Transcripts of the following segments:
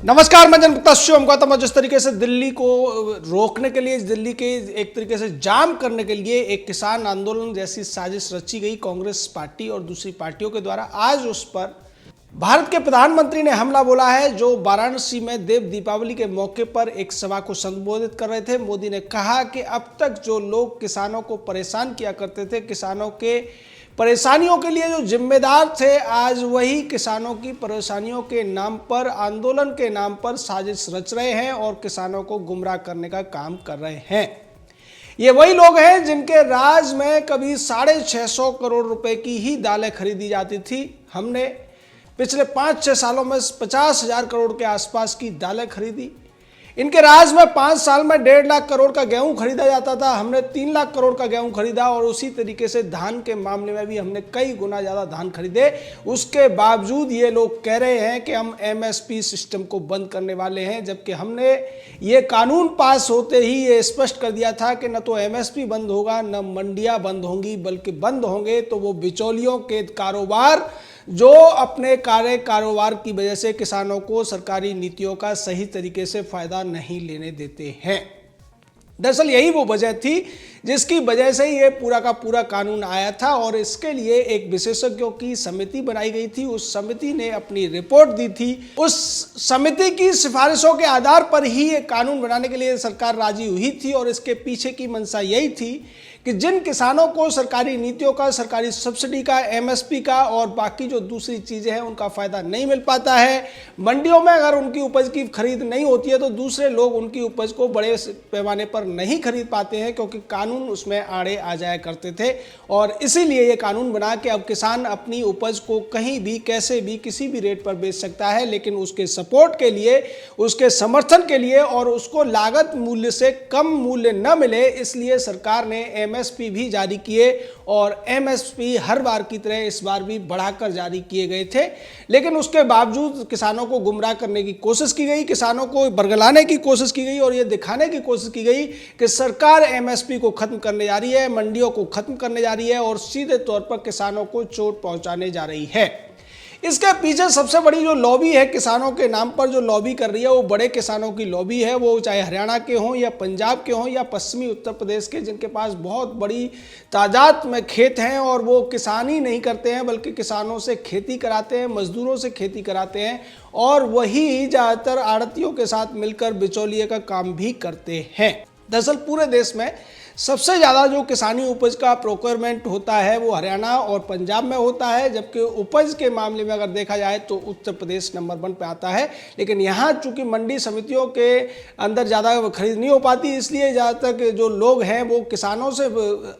नमस्कार, मैं जनप्रत्याशी गौतम। जिस तरीके से दिल्ली को रोकने के लिए, दिल्ली के एक तरीके से जाम करने के लिए एक किसान आंदोलन जैसी साजिश रची गई कांग्रेस पार्टी और दूसरी पार्टियों के द्वारा, आज उस पर भारत के प्रधानमंत्री ने हमला बोला है। जो वाराणसी में देव दीपावली के मौके पर एक सभा को संबोधित कर रहे थे, मोदी ने कहा कि अब तक जो लोग किसानों को परेशान किया करते थे, किसानों के परेशानियों के लिए जो जिम्मेदार थे, आज वही किसानों की परेशानियों के नाम पर, आंदोलन के नाम पर साजिश रच रहे हैं और किसानों को गुमराह करने का काम कर रहे हैं। ये वही लोग हैं जिनके राज में कभी 650 करोड़ रुपए की ही दालें खरीदी जाती थी। हमने पिछले 5-6 सालों में 50,000 करोड़ के आसपास की दालें खरीदी। इनके राज में 5 साल में 1.5 लाख करोड़ का गेहूं खरीदा जाता था, हमने 3 लाख करोड़ का गेहूं खरीदा। और उसी तरीके से धान के मामले में भी हमने कई गुना ज़्यादा धान खरीदे। उसके बावजूद ये लोग कह रहे हैं कि हम एमएसपी सिस्टम को बंद करने वाले हैं, जबकि हमने ये कानून पास होते ही ये स्पष्ट कर दिया था कि न तो एमएसपी बंद होगा, न मंडियाँ बंद होंगी, बल्कि बंद होंगे तो वो बिचौलियों के कारोबार जो अपने कारोबार की वजह से किसानों को सरकारी नीतियों का सही तरीके से फायदा नहीं लेने देते हैं। दरअसल यही वो वजह थी जिसकी वजह से ये पूरा का पूरा कानून आया था और इसके लिए एक विशेषज्ञों की समिति बनाई गई थी। उस समिति ने अपनी रिपोर्ट दी थी। उस समिति की सिफारिशों के आधार पर ही ये कानून बनाने के लिए सरकार राजी हुई थी और इसके पीछे की मंशा यही थी कि जिन किसानों को सरकारी नीतियों का, सरकारी सब्सिडी का, एमएसपी का और बाकी जो दूसरी चीज़ें हैं उनका फ़ायदा नहीं मिल पाता है, मंडियों में अगर उनकी उपज की खरीद नहीं होती है तो दूसरे लोग उनकी उपज को बड़े पैमाने पर नहीं खरीद पाते हैं, क्योंकि कानून उसमें आड़े आ जाया करते थे। और इसीलिए ये कानून बना के अब किसान अपनी उपज को कहीं भी, कैसे भी, किसी भी रेट पर बेच सकता है, लेकिन उसके सपोर्ट के लिए, उसके समर्थन के लिए और उसको लागत मूल्य से कम मूल्य न मिले, इसलिए सरकार ने एमएसपी भी जारी किए। और एमएसपी हर बार की तरह इस बार भी बढ़ाकर जारी किए गए थे, लेकिन उसके बावजूद किसानों को गुमराह करने की कोशिश की गई, किसानों को बरगलाने की कोशिश की गई और ये दिखाने की कोशिश की गई कि सरकार एमएसपी को खत्म करने जा रही है, मंडियों को खत्म करने जा रही है और सीधे तौर पर किसानों को चोट पहुंचाने जा रही है। इसके पीछे सबसे बड़ी जो लॉबी है, किसानों के नाम पर जो लॉबी कर रही है, वो बड़े किसानों की लॉबी है। वो चाहे हरियाणा के हों या पंजाब के हों या पश्चिमी उत्तर प्रदेश के, जिनके पास बहुत बड़ी तादाद में खेत हैं और वो किसानी नहीं करते हैं बल्कि किसानों से खेती कराते हैं, मजदूरों से खेती कराते हैं और वही ज़्यादातर आड़तियों के साथ मिलकर बिचौलिए का काम भी करते हैं। दरअसल पूरे देश में सबसे ज़्यादा जो किसानी उपज का प्रोक्योरमेंट होता है वो हरियाणा और पंजाब में होता है, जबकि उपज के मामले में अगर देखा जाए तो उत्तर प्रदेश नंबर 1 पे आता है। लेकिन यहाँ चूँकि मंडी समितियों के अंदर ज़्यादा खरीद नहीं हो पाती, इसलिए ज़्यादातर जो लोग हैं वो किसानों से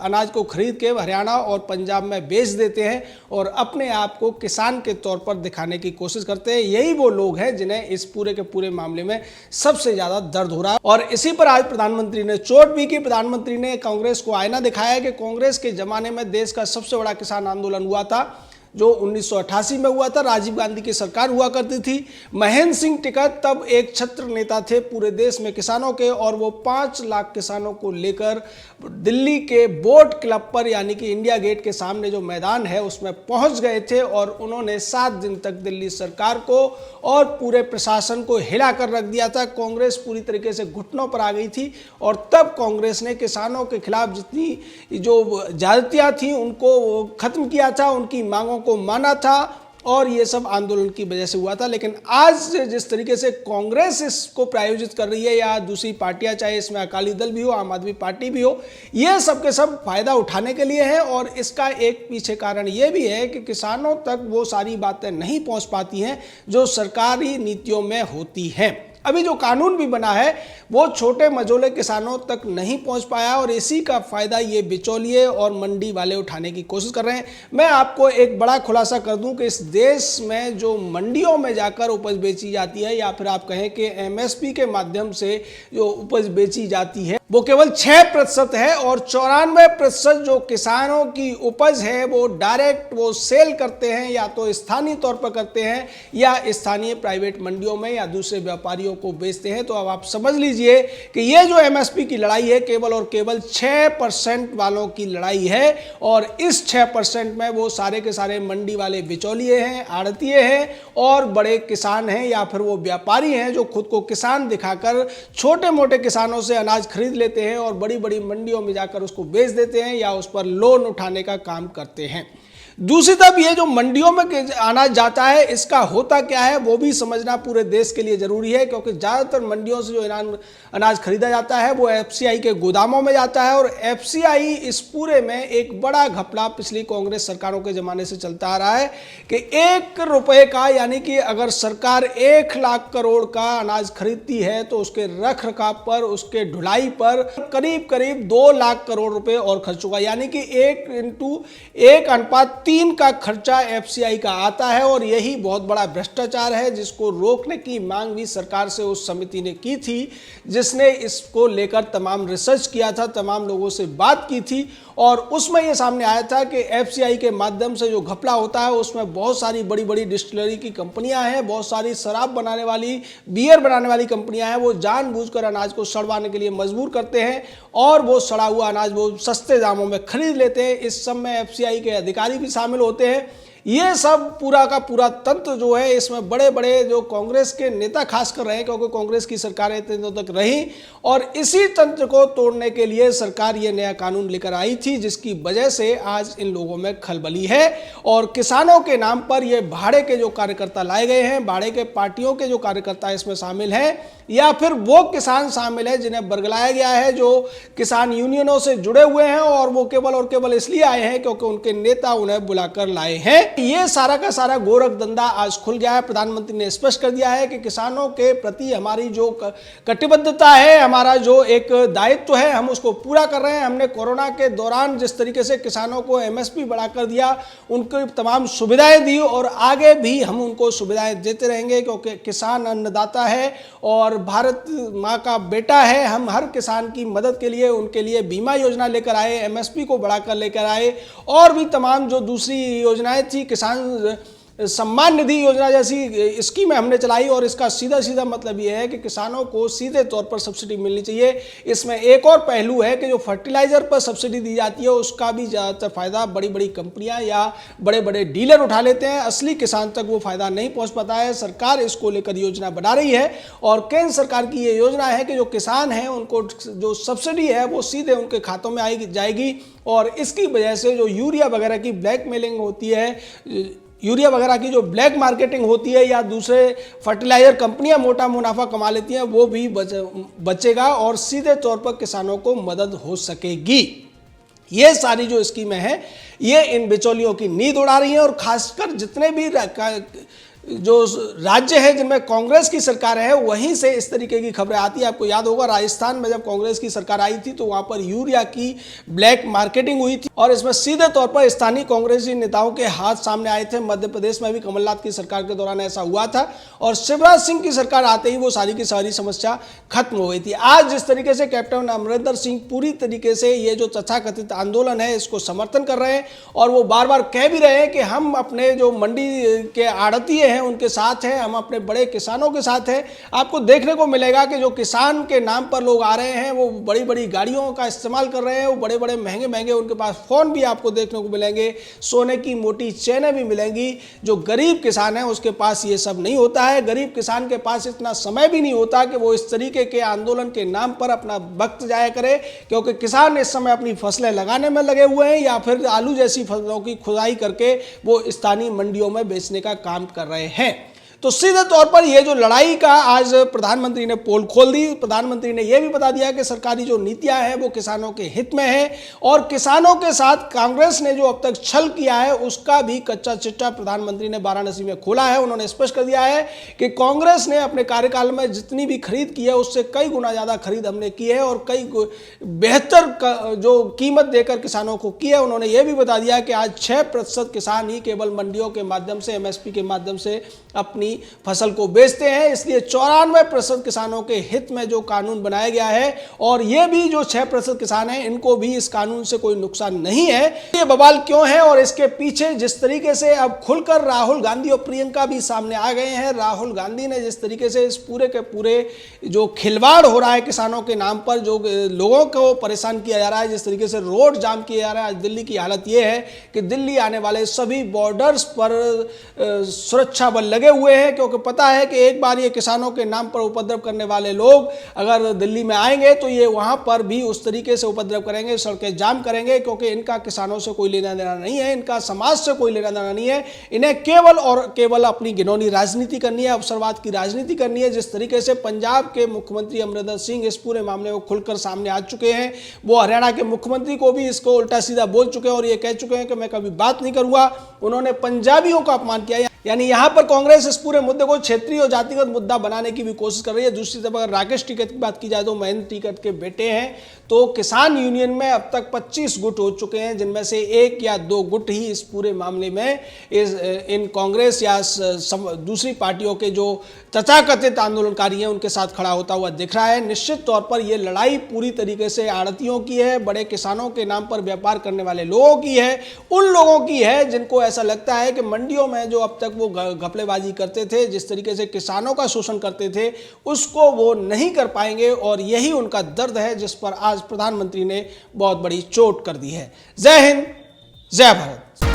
अनाज को खरीद के हरियाणा और पंजाब में बेच देते हैं और अपने आप को किसान के तौर पर दिखाने की कोशिश करते हैं। यही वो लोग हैं जिन्हें इस पूरे के पूरे मामले में सबसे ज़्यादा दर्द हो रहा है। और इसी पर आज प्रधानमंत्री ने चोट भी की। प्रधानमंत्री ने कांग्रेस को आईना दिखाया कि कांग्रेस के जमाने में देश का सबसे बड़ा किसान आंदोलन हुआ था, जो 1988 में हुआ था। राजीव गांधी की सरकार हुआ करती थी। महेंद्र सिंह टिकैत तब एक छत्र नेता थे पूरे देश में किसानों के, और वो 5 लाख किसानों को लेकर दिल्ली के बोट क्लब पर, यानी कि इंडिया गेट के सामने जो मैदान है उसमें पहुंच गए थे और उन्होंने 7 दिन तक दिल्ली सरकार को और पूरे प्रशासन को हिला कर रख दिया था। कांग्रेस पूरी तरीके से घुटनों पर आ गई थी और तब कांग्रेस ने किसानों के खिलाफ जितनी जो ज्यादतियां थी उनको खत्म किया था, उनकी मांगों को माना था और ये सब आंदोलन की वजह से हुआ था। लेकिन आज जिस तरीके से कांग्रेस इसको प्रायोजित कर रही है या दूसरी पार्टियां, चाहे इसमें अकाली दल भी हो, आम आदमी पार्टी भी हो, ये सब के सब फायदा उठाने के लिए है। और इसका एक पीछे कारण ये भी है कि किसानों तक वो सारी बातें नहीं पहुंच पाती हैं जो सरकारी नीतियों में होती हैं। अभी जो कानून भी बना है वो छोटे मझोले किसानों तक नहीं पहुंच पाया और इसी का फायदा ये बिचौलिए और मंडी वाले उठाने की कोशिश कर रहे हैं। मैं आपको एक बड़ा खुलासा कर दूं कि इस देश में जो मंडियों में जाकर उपज बेची जाती है, या फिर आप कहें कि एमएसपी के माध्यम से जो उपज बेची जाती है, वो केवल 6% है और 94% जो किसानों की उपज है वो डायरेक्ट वो सेल करते हैं, या तो स्थानीय तौर पर करते हैं या स्थानीय प्राइवेट मंडियों में या दूसरे व्यापारियों को बेचते हैं। तो अब आप समझ लीजिए कि ये जो एमएसपी की लड़ाई है केवल और केवल 6% वालों की लड़ाई है, और इस 6% में वो सारे के सारे मंडी वाले बिचौलिए हैं, आड़तिए हैं और बड़े किसान हैं या फिर वो व्यापारी हैं जो खुद को किसान दिखाकर छोटे मोटे किसानों से अनाज खरीद लेते हैं और बड़ी बड़ी मंडियों में जाकर उसको बेच देते हैं या उस पर लोन उठाने का काम करते हैं। दूसरी तरफ ये जो मंडियों में अनाज जाता है इसका होता क्या है वो भी समझना पूरे देश के लिए जरूरी है, क्योंकि ज़्यादातर मंडियों से जो अनाज खरीदा जाता है वो एफसीआई के गोदामों में जाता है, और एफसीआई इस पूरे में एक बड़ा घपला पिछली कांग्रेस सरकारों के ज़माने से चलता आ रहा है कि 1 रुपये का, यानी कि अगर सरकार 1 लाख करोड़ का अनाज खरीदती है तो उसके रख रखाव पर, उसके ढुलाई पर करीब करीब 2 लाख करोड़ रुपए और खर्च होगा, यानी कि 1:1:3 का खर्चा एफसीआई का आता है। और यही बहुत बड़ा भ्रष्टाचार है जिसको रोकने की मांग भी सरकार से उस समिति ने की थी, जिसने इसको लेकर तमाम रिसर्च किया था, तमाम लोगों से बात की थी, और उसमें यह सामने आया था कि एफसीआई के माध्यम से जो घपला होता है उसमें बहुत सारी बड़ी बड़ी डिस्टिलरी की कंपनियां हैं, बहुत सारी शराब बनाने वाली, बियर बनाने वाली कंपनियां हैं, वो जानबूझकर अनाज को सड़वाने के लिए मजबूर करते हैं और वो सड़ा हुआ अनाज वो सस्ते दामों में खरीद लेते हैं। इस सब में एफसीआई के अधिकारी भी शामिल होते हैं। ये सब पूरा का पूरा तंत्र जो है इसमें बड़े बड़े जो कांग्रेस के नेता खास कर रहे हैं, क्योंकि कांग्रेस की सरकारें इतने दिनों तक रही, और इसी तंत्र को तोड़ने के लिए सरकार ये नया कानून लेकर आई थी, जिसकी वजह से आज इन लोगों में खलबली है। और किसानों के नाम पर ये भाड़े के जो कार्यकर्ता लाए गए हैं, भाड़े के पार्टियों के जो कार्यकर्ता इसमें शामिल हैं, या फिर वो किसान शामिल है जिन्हें बरगलाया गया है, जो किसान यूनियनों से जुड़े हुए हैं और वो केवल और केवल इसलिए आए हैं क्योंकि उनके नेता उन्हें बुलाकर लाए हैं। ये सारा का सारा गोरख धंधा आज खुल गया है। प्रधानमंत्री ने स्पष्ट कर दिया है कि किसानों के प्रति हमारी जो कटिबद्धता है, हमारा जो एक दायित्व है, हम उसको पूरा कर रहे हैं। हमने कोरोना के दौरान जिस तरीके से किसानों को एमएसपी बढ़ाकर दिया, उनको तमाम सुविधाएं दी, और आगे भी हम उनको सुविधाएं देते रहेंगे, क्योंकि किसान अन्नदाता है और भारत माँ का बेटा है। हम हर किसान की मदद के लिए उनके लिए बीमा योजना लेकर आए, एमएसपी को बढ़ाकर लेकर आए, और भी तमाम जो दूसरी योजनाएं थी, किसान सम्मान निधि योजना जैसी स्कीमें हमने चलाई, और इसका सीधा सीधा मतलब यह है कि किसानों को सीधे तौर पर सब्सिडी मिलनी चाहिए। इसमें एक और पहलू है कि जो फर्टिलाइजर पर सब्सिडी दी जाती है उसका भी ज़्यादातर फायदा बड़ी बड़ी कंपनियां या बड़े बड़े डीलर उठा लेते हैं, असली किसान तक वो फायदा नहीं पहुंच पाता है। सरकार इसको लेकर योजना बना रही है, और केंद्र सरकार की ये योजना है कि जो किसान हैं उनको जो सब्सिडी है वो सीधे उनके खातों में जाएगी, और इसकी वजह से जो यूरिया वगैरह की ब्लैकमेलिंग होती है, यूरिया वगैरह की जो ब्लैक मार्केटिंग होती है, या दूसरे फर्टिलाइजर कंपनियां मोटा मुनाफा कमा लेती हैं, वो भी बचेगा और सीधे तौर पर किसानों को मदद हो सकेगी। ये सारी जो स्कीमें हैं ये इन बिचौलियों की नींद उड़ा रही हैं, और खासकर जितने भी जो राज्य है जिनमें कांग्रेस की सरकार है वहीं से इस तरीके की खबरें आती है। आपको याद होगा राजस्थान में जब कांग्रेस की सरकार आई थी तो वहां पर यूरिया की ब्लैक मार्केटिंग हुई थी, और इसमें सीधे तौर पर स्थानीय कांग्रेसी नेताओं के हाथ सामने आए थे। मध्य प्रदेश में भी कमलनाथ की सरकार के दौरान ऐसा हुआ था, और शिवराज सिंह की सरकार आते ही वो सारी की सारी समस्या खत्म हो गई थी। आज जिस तरीके से कैप्टन अमरिंदर सिंह पूरी तरीके से ये जो तथाकथित आंदोलन है इसको समर्थन कर रहे हैं, और वो बार बार कह भी रहे हैं कि हम अपने जो मंडी के आड़तिए उनके साथ हैं, हम अपने बड़े किसानों के साथ हैं। आपको देखने को मिलेगा कि जो किसान के नाम पर लोग आ रहे हैं वो बड़ी बड़ी गाड़ियों का इस्तेमाल कर रहे हैं, वो बड़े बड़े महंगे महंगे उनके पास फोन भी आपको देखने को मिलेंगे, सोने की मोटी चेनें भी मिलेंगी। जो गरीब किसान है उसके पास ये सब नहीं होता है। गरीब किसान के पास इतना समय भी नहीं होता कि वो इस तरीके के आंदोलन के नाम पर अपना वक्त जाया करे, क्योंकि किसान इस समय अपनी फसलें लगाने में लगे हुए हैं या फिर आलू जैसी फसलों की खुदाई करके वो स्थानीय मंडियों में बेचने का काम कर रहे हैं। तो सीधे तौर पर यह जो लड़ाई का आज प्रधानमंत्री ने पोल खोल दी। प्रधानमंत्री ने यह भी बता दिया कि सरकारी जो नीतियां हैं वो किसानों के हित में है, और किसानों के साथ कांग्रेस ने जो अब तक छल किया है उसका भी कच्चा चिट्ठा प्रधानमंत्री ने वाराणसी में खोला है। उन्होंने स्पष्ट कर दिया है कि कांग्रेस ने अपने कार्यकाल में जितनी भी खरीद की है उससे कई गुना ज्यादा खरीद हमने की है, और कई बेहतर जो कीमत देकर किसानों को की है। उन्होंने यह भी बता दिया कि आज 6% किसान ही केवल मंडियों के माध्यम से, एमएसपी के माध्यम से अपनी अपनी फसल को बेचते हैं। इसलिए 94% किसानों के हित में जो कानून बनाया गया है, और ये भी जो 6% किसान हैं इनको भी इस कानून से कोई नुकसान नहीं है। ये बवाल क्यों है और इसके पीछे जिस तरीके से अब खुलकर राहुल गांधी और प्रियंका भी सामने आ गए हैं। राहुल गांधी ने जिस तरीके से इस पूरे के पूरे जो खिलवाड़ हो रहा है किसानों के नाम पर, जो लोगों को परेशान किया जा रहा है, जिस तरीके से रोड जाम किया जा रहा है। आज दिल्ली की हालत यह है कि दिल्ली आने वाले सभी बॉर्डर्स पर सुरक्षा बल लगे हुए हैं, क्योंकि पता है कि एक बार ये किसानों के नाम पर उपद्रव करने वाले लोग अगर दिल्ली में आएंगे तो ये वहां पर भी उस तरीके से उपद्रव करेंगे, सड़कें जाम करेंगे, क्योंकि इनका किसानों से कोई लेना देना नहीं है, इनका समाज से कोई लेना देना नहीं है। इन्हें केवल और केवल अपनी घिनौनी राजनीति करनी है, अवसरवाद की राजनीति करनी है। जिस तरीके से पंजाब के मुख्यमंत्री अमरिंदर सिंह इस पूरे मामले में खुलकर सामने आ चुके हैं, वो हरियाणा के मुख्यमंत्री को भी इसको उल्टा सीधा बोल चुके हैं और ये कह चुके हैं कि मैं कभी बात नहीं करूंगा। उन्होंने पंजाबियों का अपमान किया। यानी यहां पर कांग्रेस इस पूरे मुद्दे को क्षेत्रीय और जातिगत मुद्दा बनाने की भी कोशिश कर रही है। दूसरी तरफ अगर राकेश टिकैत की बात की जाए तो महेंद्र टिकैत के बेटे हैं, तो किसान यूनियन में अब तक 25 गुट हो चुके हैं, जिनमें से 1 या 2 गुट ही इस पूरे मामले में इन कांग्रेस या दूसरी पार्टियों के जो तथाकथित आंदोलनकारी हैं उनके साथ खड़ा होता हुआ दिख रहा है। निश्चित तौर पर यह लड़ाई पूरी तरीके से आड़तियों की है, बड़े किसानों के नाम पर व्यापार करने वाले लोगों की है, उन लोगों की है जिनको ऐसा लगता है कि मंडियों में जो अब तक वो घपलेबाजी करते थे, जिस तरीके से किसानों का शोषण करते थे, उसको वो नहीं कर पाएंगे। और यही उनका दर्द है जिस पर आज प्रधानमंत्री ने बहुत बड़ी चोट कर दी है। जय हिंद, जय भारत।